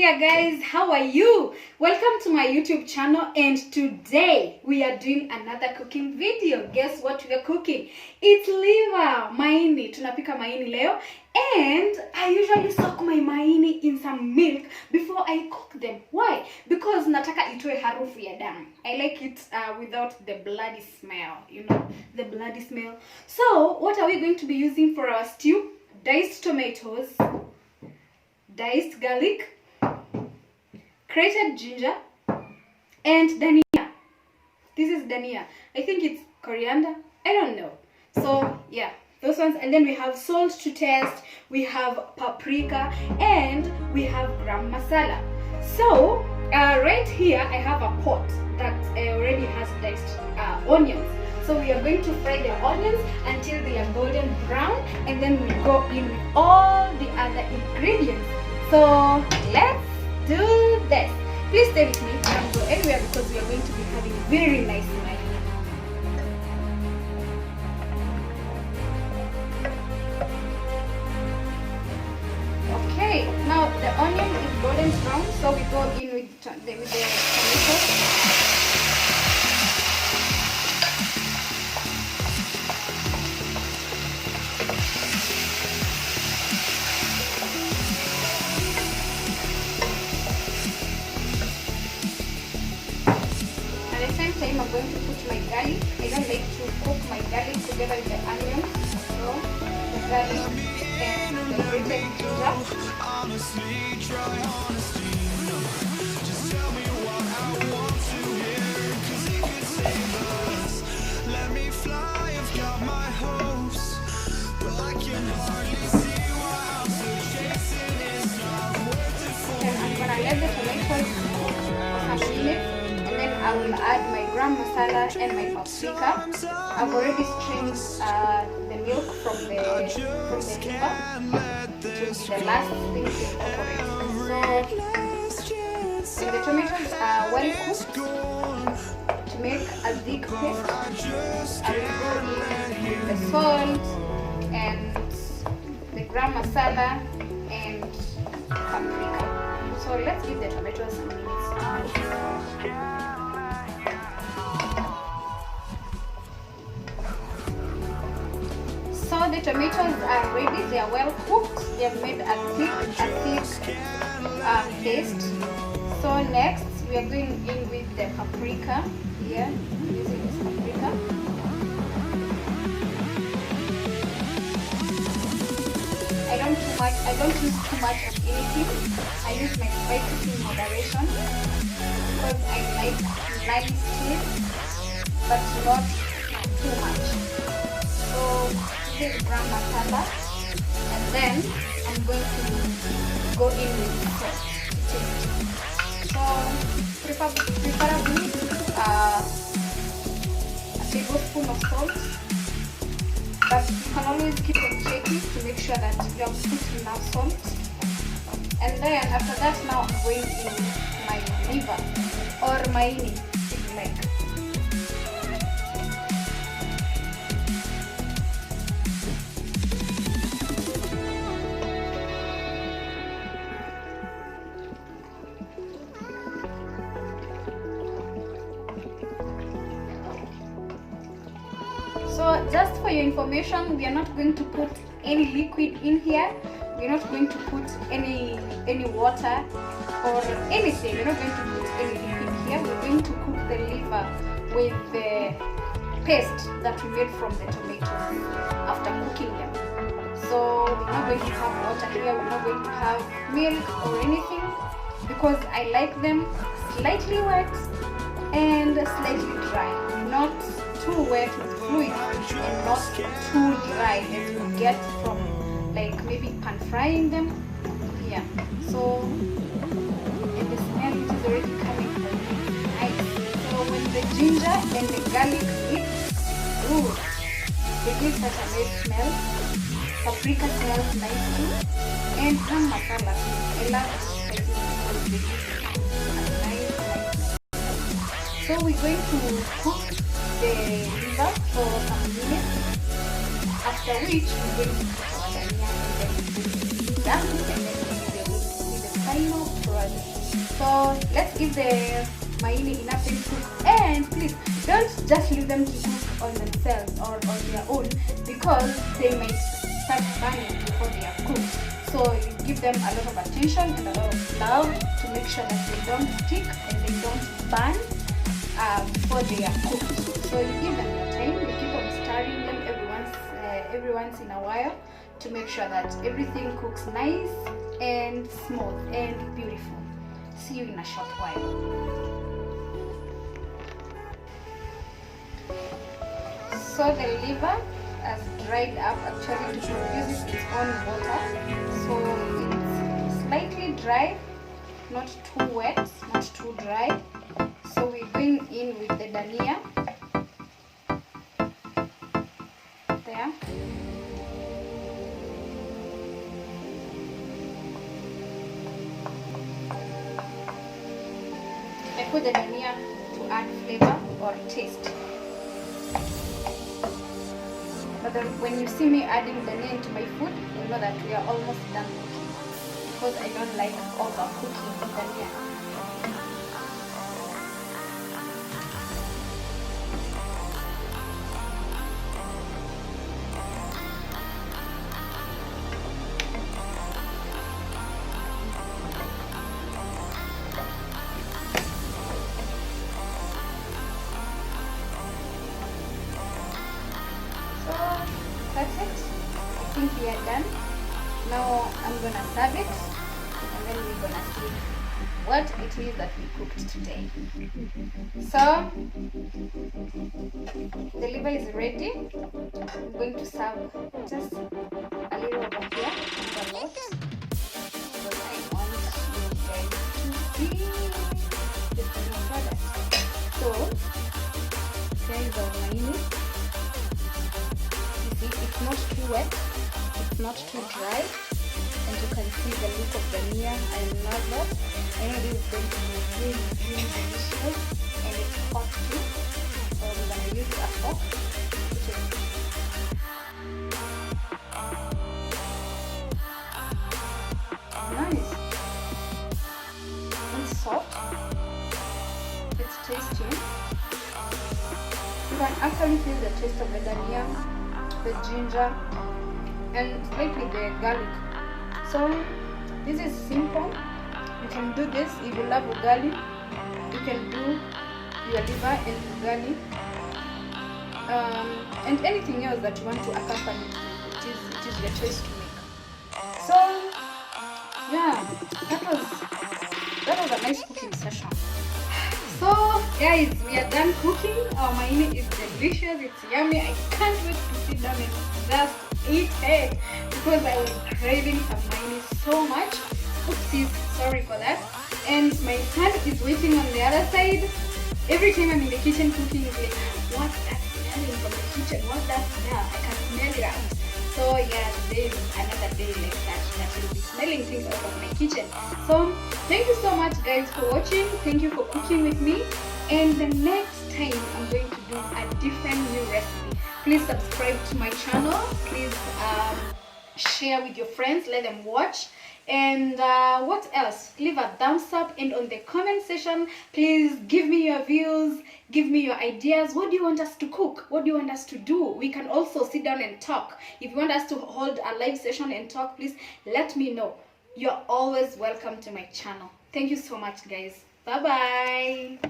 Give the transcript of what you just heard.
here guys, how are you? Welcome to my YouTube channel, and today we are doing another cooking video. Guess what we are cooking? It's liver maini. Tunapika maini leo, and I usually soak my maini in some milk before I cook them. Why? Because nataka itoe harufu ya damu. I like it without the bloody smell, you know, the bloody smell. So what are we going to be using for our stew? Diced tomatoes, diced garlic, grated ginger, and dania. This is dania. I think it's coriander. I don't know. So yeah, those ones. And then we have salt to taste. We have paprika, and we have gram masala. So right here I have a pot that already has diced onions. So we are going to fry the onions until they are golden brown, and then we go in with all the other ingredients. So let's do this. Please stay with me. Don't go anywhere because we are going to be having very nice night. Okay, now the onion is golden brown, so we go in with the tomato. I'm going to put my garlic. I don't like to cook my garlic together with the onions. So the garlic and the grated ginger. Just tell me what I want to hear, 'cause it could save us. Let me fly, I've got my hopes, but I can hardly see why I'm still chasing. It's not worth it for me. I'm gonna let the tomatoes cook for some minutes. I will add my gram masala and my paprika. I've already strained the milk from the liver to the last thing to incorporate. So when the tomatoes are well cooked, to make a thick paste, I will go in with the salt and the gram masala and paprika. So let's give the tomatoes some minutes. So the tomatoes are ready, they are well cooked, they have made a thick paste. So next we are going in with the paprika. Here, I'm using this paprika. I don't use too much of anything. I use my spices in moderation because I like nice taste, but not too much. So gram masala, and then I'm going to go in with salt. So preferably a tablespoon of salt, but you can always keep on checking to make sure that you have put enough salt. And then after that, now I'm going in my liver or maini if you like. So just for your information, we are not going to put any liquid in here. We're not going to put any water or anything. We're not going to put any liquid here. We're going to cook the liver with the paste that we made from the tomatoes after cooking them. So we're not going to have water here. We're not going to have milk or anything because I like them slightly wet and slightly dry. Not too wet with fluid and not too dry as you get from like maybe pan frying them. Yeah. So and the smell is already coming from nice. So when the ginger and the garlic mix, ooh, they give such a nice smell. Paprika smells nice too, and gram masala too. I love spices because they give a nice. So we're going to cook the liver for some minutes, after which we're going to put our dania and then done, and then we will see the final product. So let's give the maini enough time to cook, and please don't just leave them to cook on themselves or on their own, because they might start burning before they are cooked. So you give them a lot of attention and a lot of love to make sure that they don't stick and they don't burn before they are cooked. So you give them your time, you keep on stirring them every once in a while to make sure that everything cooks nice and smooth and beautiful. See you in a short while. So the liver has dried up actually to produce its own water. So it's slightly dry, not too wet, not too dry. So we're going in with the dania. There. I put the dania to add flavor or taste. But then when you see me adding dania into my food, you know that we are almost done cooking, because I don't like overcooking dania. That's it. I think we are done. Now I'm gonna serve it, and then we're gonna see what it is that we cooked today. So the liver is ready. I'm going to serve just a little over here, not a lot, because I want you guys to see the finished product. So here is our maini. It's not too wet, it's not too dry, and you can see the look of the dania. I love that. I know this is going to be really, really delicious, and it's hot too. So we're gonna use a fork, which is nice and soft. It's tasty. You can actually feel the taste of the dania, the ginger, and slightly the garlic. So this is simple. You can do this if you love ugali. You can do your liver and ugali, and anything else that you want to accompany. It is your choice to make. So yeah, that was a nice cooking session. So guys, we are done cooking. Our maini is delicious, it's yummy. I can't wait to sit down and just eat it, because I was craving some maini so much. Oopsies, sorry for that. And my son is waiting on the other side. Every time I'm in the kitchen cooking, he's like, what's that smelling from the kitchen? What's that smell? I can smell it out. So yeah, today is another day like that will be smelling things out of my kitchen. So thank you so much guys for watching. Thank you for cooking with me. And the next time I'm going to do a different new recipe. Please subscribe to my channel. Please share with your friends, let them watch. And what else? Leave a thumbs up, and on the comment section, please give me your views, give me your ideas. What do you want us to cook? What do you want us to do? We can also sit down and talk. If you want us to hold a live session and talk, please let me know. You're always welcome to my channel. Thank you so much guys. Bye bye.